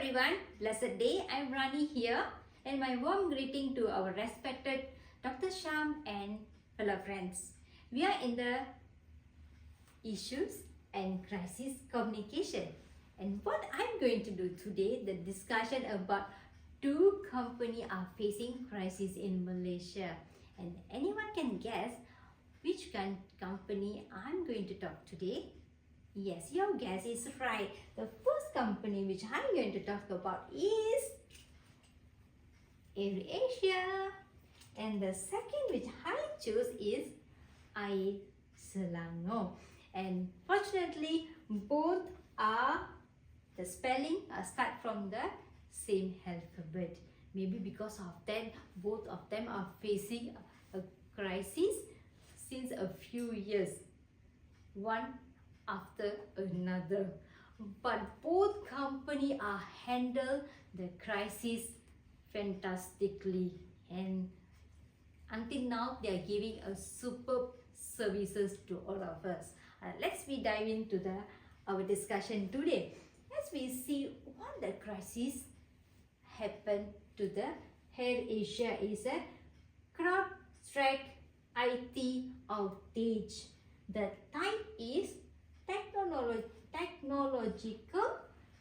everyone, blessed day. I'm Rani here, and my warm greeting to our respected Dr. Sham and fellow friends. We are in the issues and crisis communication, and what I'm going to do today, the discussion about two companies are facing crisis in Malaysia, and anyone can guess which company I'm going to talk today. Yes, your guess is right. The first company which I'm going to talk about is AirAsia, and the second which I choose is Air Selangor. And fortunately, both are the spelling start from the same alphabet. Maybe because of that, both of them are facing a crisis since a few years, one after another. But both companies are handle the crisis fantastically, and until now they are giving a superb services to all of us. Let's dive into our discussion today. As we see what the crisis happened to the AirAsia is a CrowdStrike IT outage. The type is technological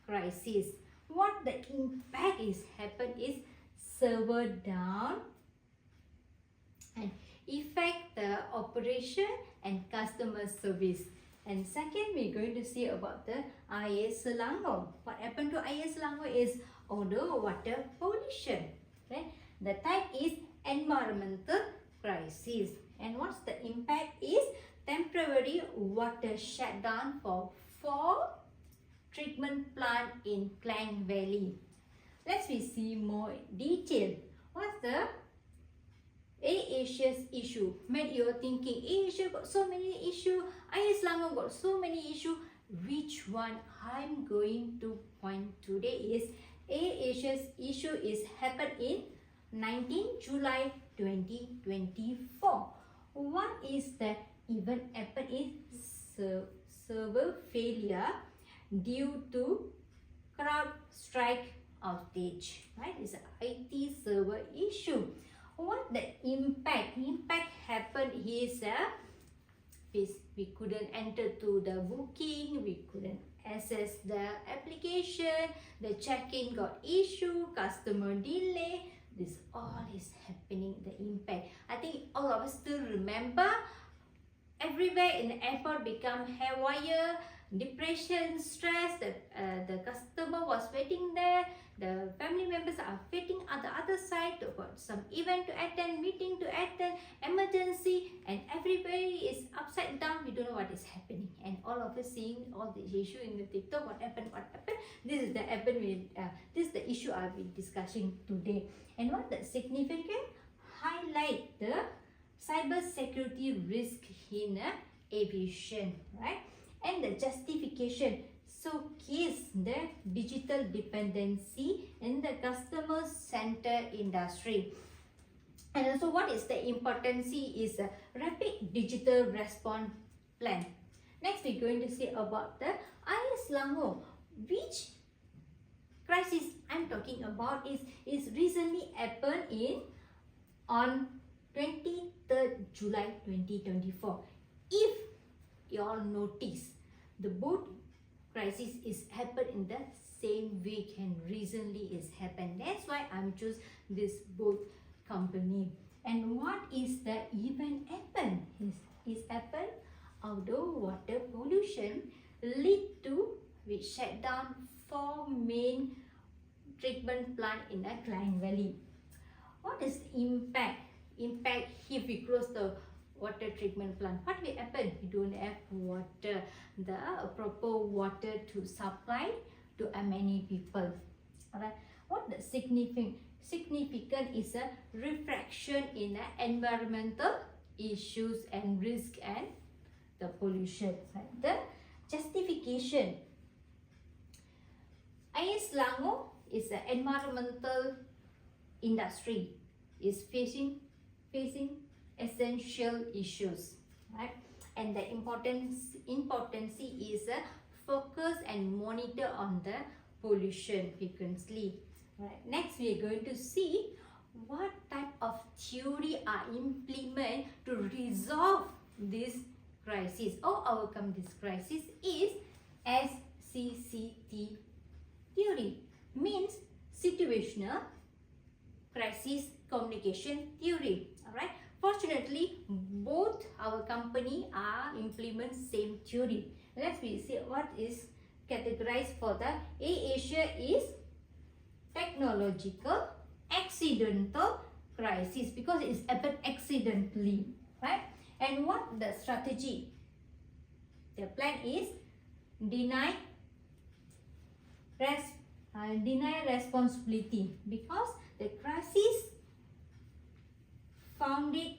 crisis. What the impact is happened is server down and affect the operation and customer service. And second, we're going to see about the Air Selangor. What happened to Air Selangor is odor water pollution. Okay? The type is environmental crisis. And what's the impact is temporary water shutdown for 4 treatment plant in Klang Valley. Let's see more detail. What's the AirAsia's issue? Maybe you're thinking, AirAsia got so many issues, Air Selangor got so many issues. Which one I'm going to point today is AirAsia's issue is happened in 19 July 2024. What is the event happened is server failure due to CrowdStrike outage. Right? It's an IT server issue. What the impact? Impact happened is we couldn't enter to the booking, we couldn't access the application, the check-in got issue, customer delay. This all is happening, the impact. I think all of us still remember everywhere in the airport become haywire, depression, stress. The customer was waiting there. The family members are waiting at the other side to got some event to attend, meeting to attend, emergency, and everybody is upside down. We don't know what is happening, and all of us seeing all the issue in the TikTok. What happened? What happened? This is the happen with this is the issue I'll be discussing today. And what the significant highlight the cyber security risk in aviation, right? And the justification showcase the digital dependency in the customer center industry. And also, what is the importance is a rapid digital response plan. Next, we're going to see about the Air Selangor. Which crisis I'm talking about is recently happened on 23rd July 2024. If you all notice, the both crisis is happened in the same week and recently is happened. That's why I'm choose this both company. And what is the event happen? Is happen outdoor water pollution lead to which shut down 4 main treatment plant in the Klang Valley. What is the impact? Impact if we close the water treatment plant, what will happen? We don't have water, the proper water to supply to many people. Alright, what the significant is a refraction in the environmental issues and risk and the pollution. Right? The justification. Air Selangor is an environmental industry is facing essential issues, right? And the importance is focus and monitor on the pollution frequently. Right. Next, we are going to see what type of theory are implemented to resolve this crisis or overcome this crisis is SCCT theory, means situational crisis communication theory. Alright. Fortunately, both our company are implement same theory. Let's see what is categorized for the A Asia is technological accidental crisis because it's happened accidentally, right? And what the strategy? The plan is deny responsibility because the crisis founded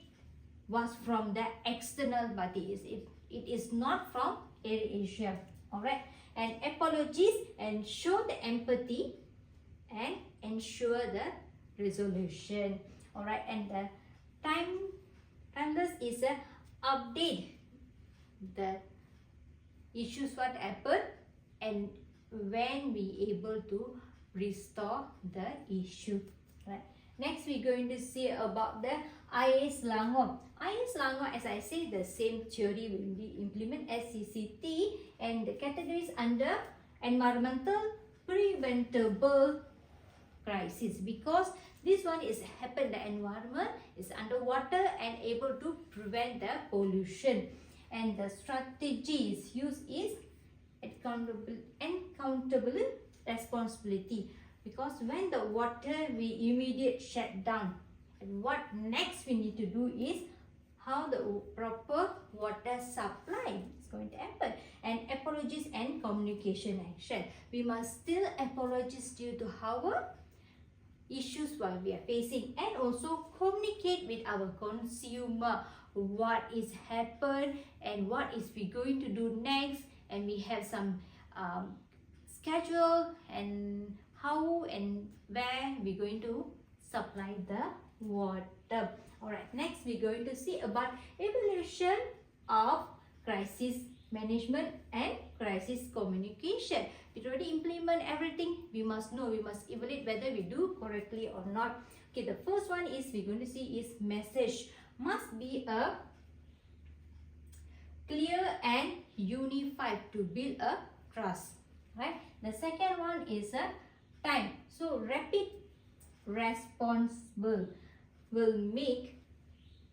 was from the external bodies. It is not from Air Asia. Alright. And apologies and show the empathy and ensure the resolution. Alright. And the timeless is a update the issues what happened and when we able to restore the issue. Right. Next, we're going to see about the IS Langor. IS Langor, as I say, the same theory will be implement SCCT and the categories under environmental preventable crisis because this one is happen the environment is underwater and able to prevent the pollution, and the strategies used is accountable responsibility because when the water we immediate shut down, and what next we need to do is how the proper water supply is going to happen, and apologies and communication action. We must still apologize due to our issues what we are facing and also communicate with our consumer what is happened and what is we going to do next, and we have some schedule and how and where we're going to supply the water. Alright, next we're going to see about evaluation of crisis management and crisis communication. We already implement everything. We must know, we must evaluate whether we do correctly or not. Okay, the first one is we're going to see is message must be a clear and unified to build a trust. Right. The second one is a time. So rapid responsible will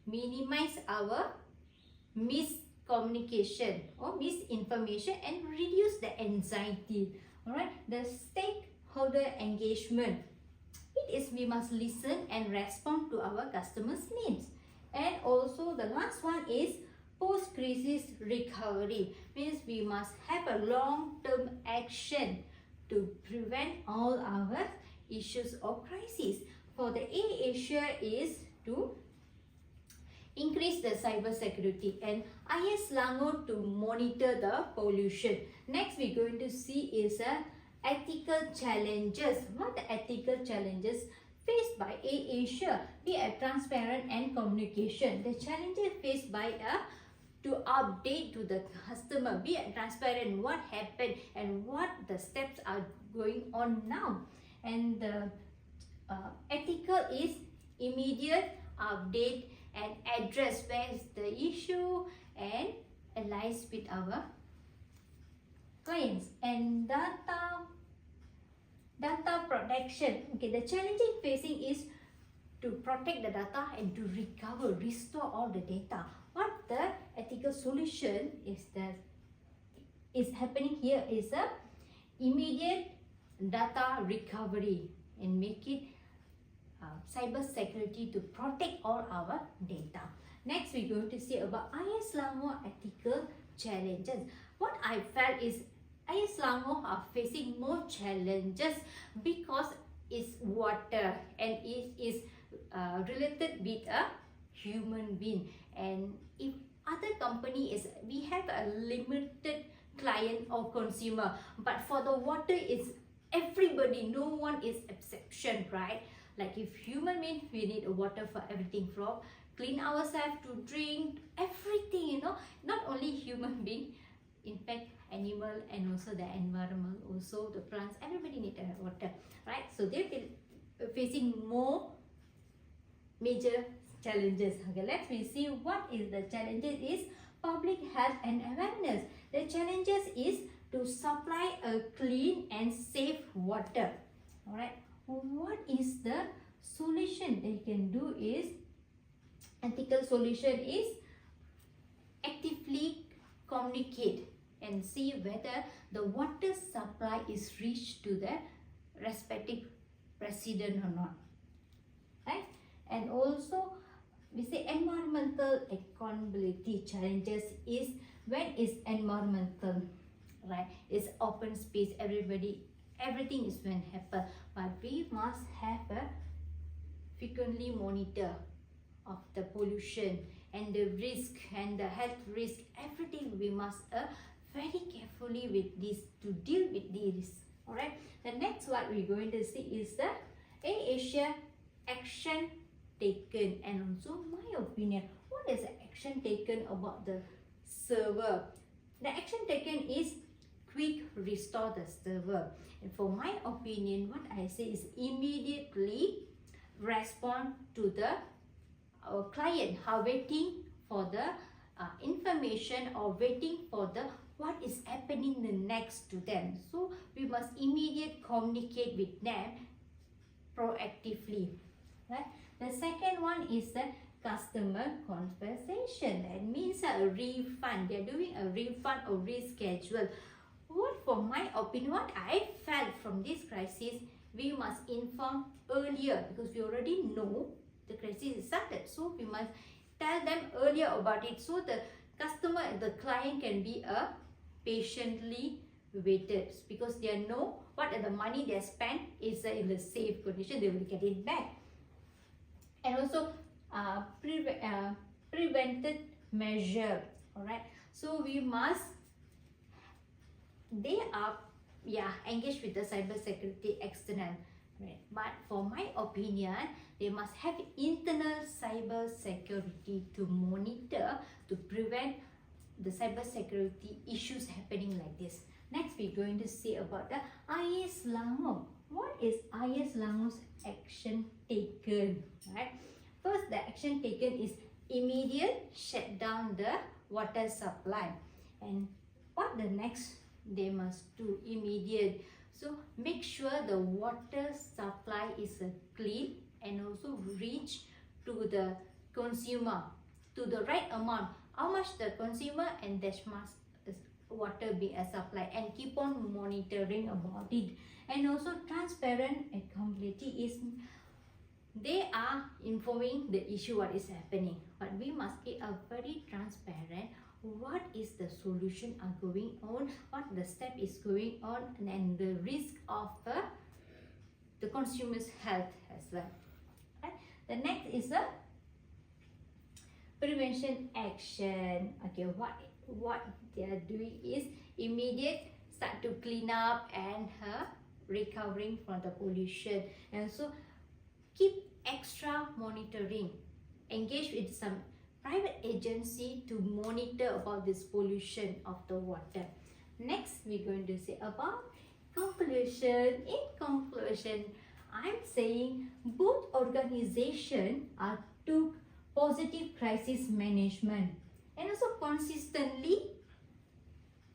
minimize our miscommunication or misinformation and reduce the anxiety. Alright, the stakeholder engagement. It is we must listen and respond to our customers' needs. And also the last one is post-crisis recovery, means we must have a long-term action to prevent all our issues or crises. For the A Asia is to increase the cyber security and IS Langor to monitor the pollution. Next we're going to see is ethical challenges. What the ethical challenges faced by A Asia? Be a transparent and communication. The challenges faced by to update to the customer, be transparent what happened and what the steps are going on now. And the ethical is immediate update and address where is the issue and allies with our clients. And data protection. Okay, the challenging facing is to protect the data and to restore all the data. What the ethical solution is happening here is a immediate data recovery and make it cyber security to protect all our data. Next we're going to see about IS Langor ethical challenges. What I felt is IS Langor are facing more challenges because it's water and it is related with a human being, and if other company is we have a limited client or consumer, but for the water is everybody, no one is exception, right? Like if human being, we need water for everything from clean ourselves to drink, everything, you know, not only human being, infect animal and also the environment, also the plants, everybody need water, right? So they will facing more major challenges. Okay, let's see what is the challenges is public health and awareness. The challenges is to supply a clean and safe water. All right, what is the solution they can do is, ethical solution is actively communicate and see whether the water supply is reached to the respective resident or not, right? And also we say environmental accountability challenges is, when is environmental, right? It's open space, everything is when happen, but we must have a frequently monitor of the pollution and the risk and the health risk, everything we must very carefully with this to deal with this. All right, the next what we're going to see is the Asia action taken, and also my opinion, what is the action taken about the server. The action taken is quick restore the server, and for my opinion, what I say is immediately respond to the our client are waiting for the information or waiting for the what is happening the next to them. So we must immediately communicate with them proactively, right? The second one is the customer compensation. That means a refund. They are doing a refund or reschedule. What, for my opinion, what I felt from this crisis, we must inform earlier, because we already know the crisis is started. So we must tell them earlier about it, so the customer and the client can be patiently waited, because they know what are the money they spent is in a safe condition, they will get it back. And also prevented measure. All right, so we must, they are engaged with the cyber security external, right? But for my opinion, they must have internal cyber security to monitor, to prevent the cyber security issues happening like this. Next, we're going to see about the IS Langong. What is IS Langong's action taken, right? First, the action taken is immediate shut down the water supply. And what the next they must do? Immediate. So make sure the water supply is clean and also reach to the consumer to the right amount. How much the consumer, and that must water be supplied, and keep on monitoring about it. And also transparent accountability is, they are informing the issue what is happening, but we must be very transparent. What is the solution are going on, what the step is going on, and the risk of the consumer's health as well. Right? The next is the prevention action. Okay, what they are doing is immediate start to clean up and recovering from the pollution, and so keep extra monitoring, engage with some private agency to monitor about this pollution of the water. Next, we're going to say about conclusion. In conclusion, I'm saying both organizations took positive crisis management and also consistently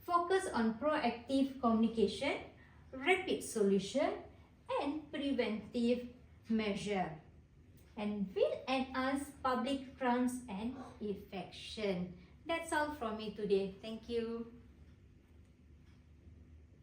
focus on proactive communication, rapid solution, and preventive measure, and will enhance public trust and affection. That's all from me today. Thank you.